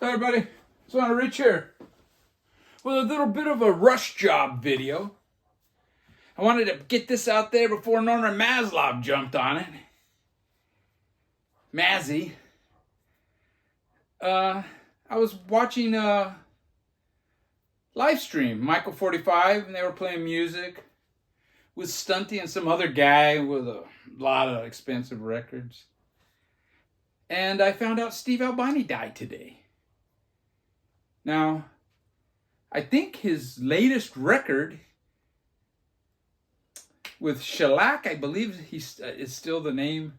Hey everybody, Son Rich here with a little bit of a rush job video. I wanted to get this out there before Norman Maslov jumped on it. Mazzy. I was watching a live stream, Michael 45, and they were playing music with Stunty and some other guy with a lot of expensive records. And I found out Steve Albini died today. Now, I think his latest record with Shellac, I believe is still the name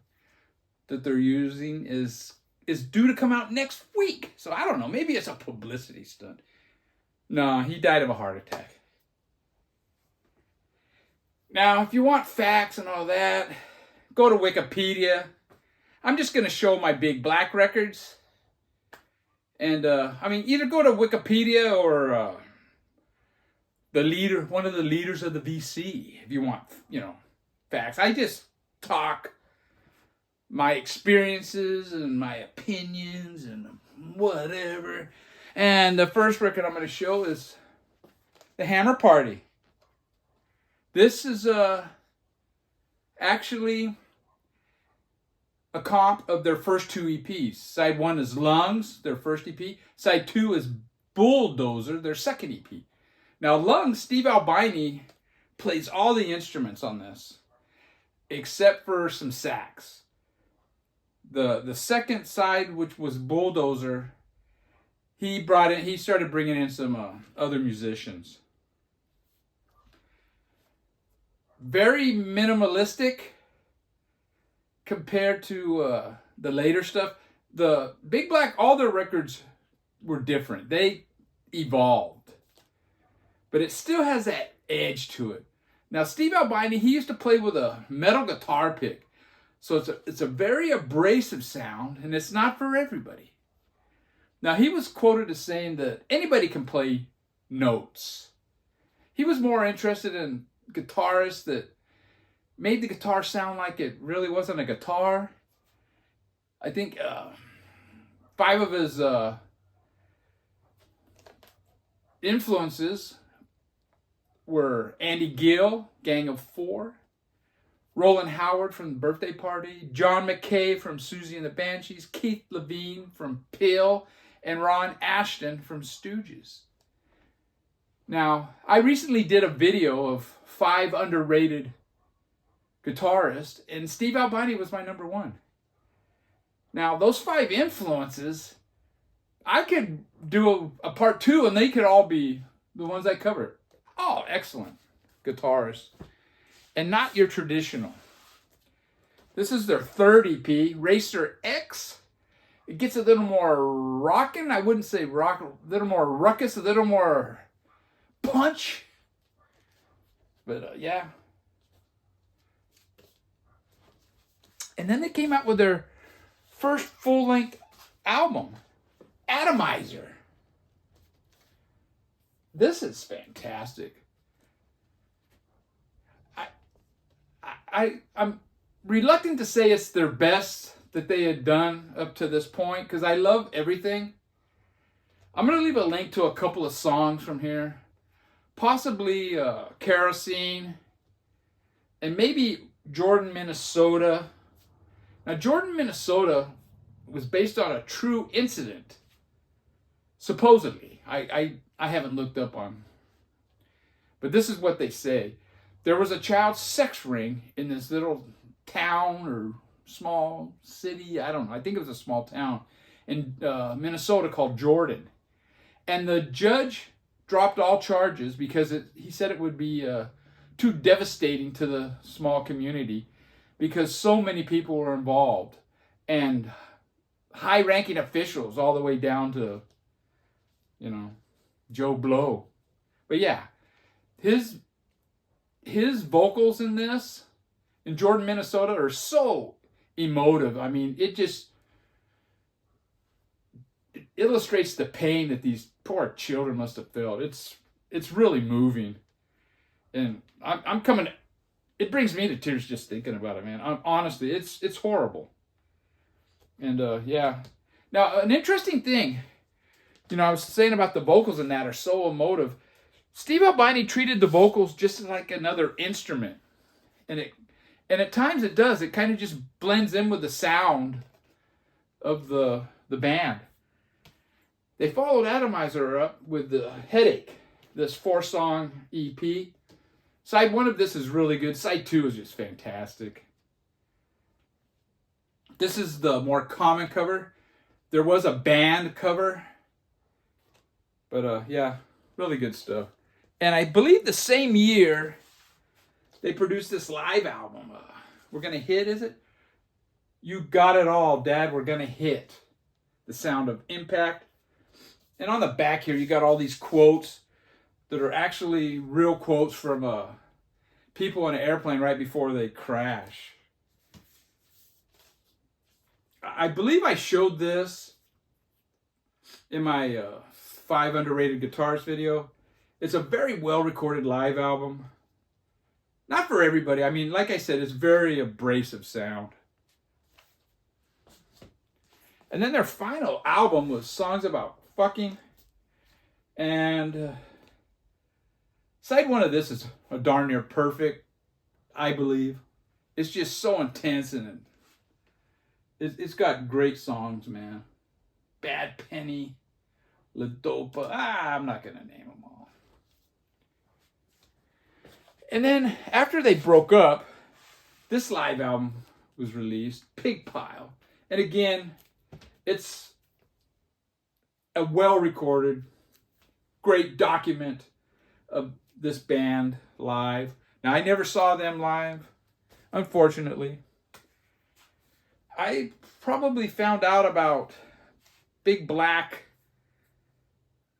that they're using, is due to come out next week. So I don't know, maybe it's a publicity stunt. No, he died of a heart attack. Now, if you want facts and all that, go to Wikipedia. I'm just going to show my big black records. And, either go to Wikipedia or one of the leaders of the VC, if you want, facts. I just talk my experiences and my opinions and whatever. And the first record I'm going to show is The Hammer Party. This is actually a comp of their first two EPs. Side 1 is Lungs, their first EP. Side 2 is Bulldozer, their second EP. Now, Lungs, Steve Albini plays all the instruments on this, except for some sax. The second side, which was Bulldozer, he started bringing in some other musicians. Very minimalistic compared to the later stuff. The Big Black, all their records were different. They evolved. But it still has that edge to it. Now, Steve Albini, he used to play with a metal guitar pick. So it's a very abrasive sound, and it's not for everybody. Now, he was quoted as saying that anybody can play notes. He was more interested in guitarists that made the guitar sound like it really wasn't a guitar. I think 5 of his influences were Andy Gill, Gang of Four, Roland Howard from The Birthday Party, John McKay from Susie and the Banshees, Keith Levine from Peel, and Ron Ashton from Stooges. Now, I recently did a video of 5 underrated guitarist, and Steve Albini was my number 1. Now, those 5 influences, I could do a part 2, and they could all be the ones I covered. Oh, excellent guitarists. And not your traditional. This is their third EP, Racer X. It gets a little more rockin'. I wouldn't say rock, a little more ruckus, a little more punch. But yeah. And then they came out with their first full-length album, Atomizer. This is fantastic. I'm reluctant to say it's their best that they had done up to this point because I love everything. I'm going to leave a link to a couple of songs from here. Possibly Kerosene and maybe Jordon, Minnesota. Now, Jordon, Minnesota was based on a true incident. Supposedly. I haven't looked up on. But this is what they say. There was a child sex ring in this little town or small city. I don't know. I think it was a small town in Minnesota called Jordon. And the judge dropped all charges because he said it would be too devastating to the small community because so many people were involved and high-ranking officials all the way down to, Joe Blow. But yeah, his vocals in this, in Jordon, Minnesota, are so emotive. I mean, it illustrates the pain that these poor children must have felt. It's really moving. And I'm coming, it brings me to tears just thinking about it, man. Honestly, it's horrible. And yeah. Now, an interesting thing, I was saying about the vocals in that are so emotive. Steve Albini treated the vocals just like another instrument. And at times it does. It kind of just blends in with the sound of the band. They followed Atomizer up with the Headache, this 4-song EP. Side 1 of this is really good. Side 2 is just fantastic. This is the more common cover. There was a band cover. But yeah, really good stuff. And I believe the same year they produced this live album. We're Gonna Hit, is it? You Got It All, Dad, We're Gonna Hit. The Sound of Impact. And on the back here, you got all these quotes that are actually real quotes from people in an airplane right before they crash. I believe I showed this in my 5 underrated guitars video. It's a very well recorded live album. Not for everybody. I mean, like I said, it's very abrasive sound. And then their final album was songs about fucking. And side 1 of this is a darn near perfect, I believe. It's just so intense and it's got great songs, man. Bad Penny, La Dopa. I'm not going to name them all. And then after they broke up, this live album was released, Pig Pile. And again, it's a well-recorded, great document of this band live. Now, I never saw them live, unfortunately. I probably found out about Big Black,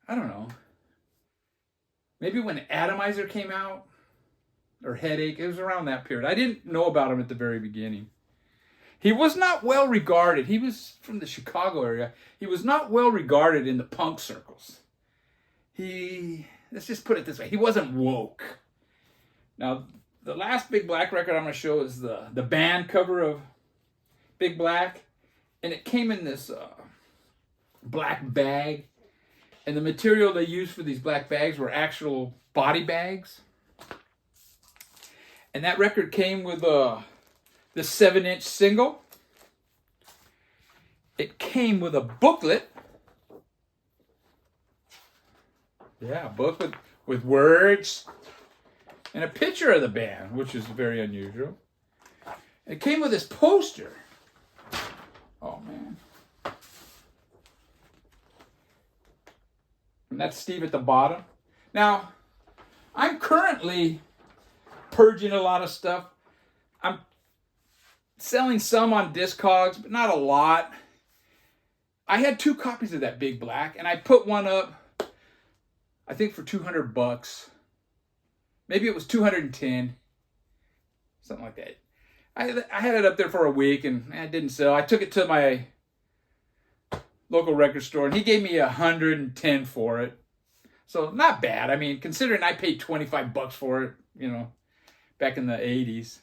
I don't know, maybe when Atomizer came out, or Headache. It was around that period. I didn't know about him at the very beginning. He was not well regarded. He was from the Chicago area. He was not well regarded in the punk circles. Let's just put it this way, he wasn't woke. Now, the last Big Black record I'm going to show is the band cover of Big Black. And it came in this black bag. And the material they used for these black bags were actual body bags. And that record came with the 7-inch single. It came with a booklet. Yeah, a book with words and a picture of the band, which is very unusual. It came with this poster. Oh, man. And that's Steve at the bottom. Now, I'm currently purging a lot of stuff. I'm selling some on Discogs, but not a lot. I had 2 copies of that Big Black, and I put one up, I think for $200. Maybe it was 210, something like that. I had it up there for a week, and it didn't sell. I took it to my local record store, and he gave me $110 for it. So not bad. I mean, considering I paid $25 for it, back in the 80s.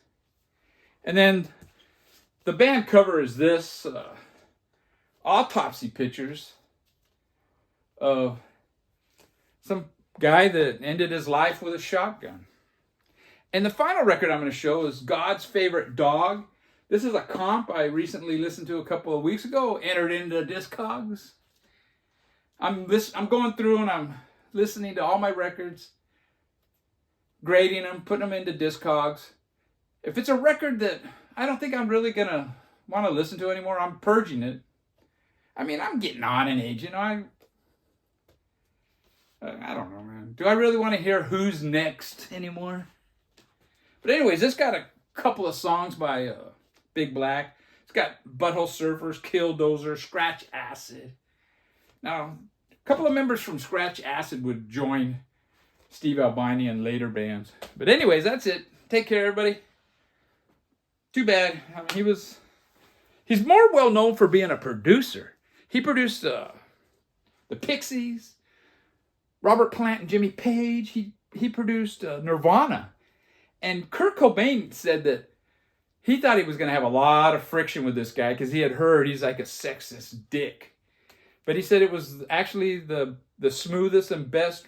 And then the band cover is this autopsy pictures of some guy that ended his life with a shotgun. And the final record I'm going to show is God's Favorite Dog. This is a comp I recently listened to a couple of weeks ago, entered into Discogs. I'm going through and I'm listening to all my records, grading them, putting them into Discogs. If it's a record that I don't think I'm really going to want to listen to anymore, I'm purging it. I mean, I'm getting on in age, I don't know, man. Do I really want to hear Who's Next anymore? But anyways, this got a couple of songs by Big Black. It's got Butthole Surfers, Killdozer, Scratch Acid. Now, a couple of members from Scratch Acid would join Steve Albini and later bands. But anyways, that's it. Take care, everybody. Too bad. I mean, he's more well known for being a producer. He produced the Pixies, Robert Plant and Jimmy Page. He produced Nirvana. And Kurt Cobain said that he thought he was going to have a lot of friction with this guy because he had heard he's like a sexist dick. But he said it was actually the smoothest and best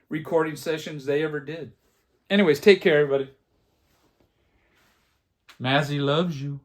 recording sessions they ever did. Anyways, take care, everybody. Mazzy loves you.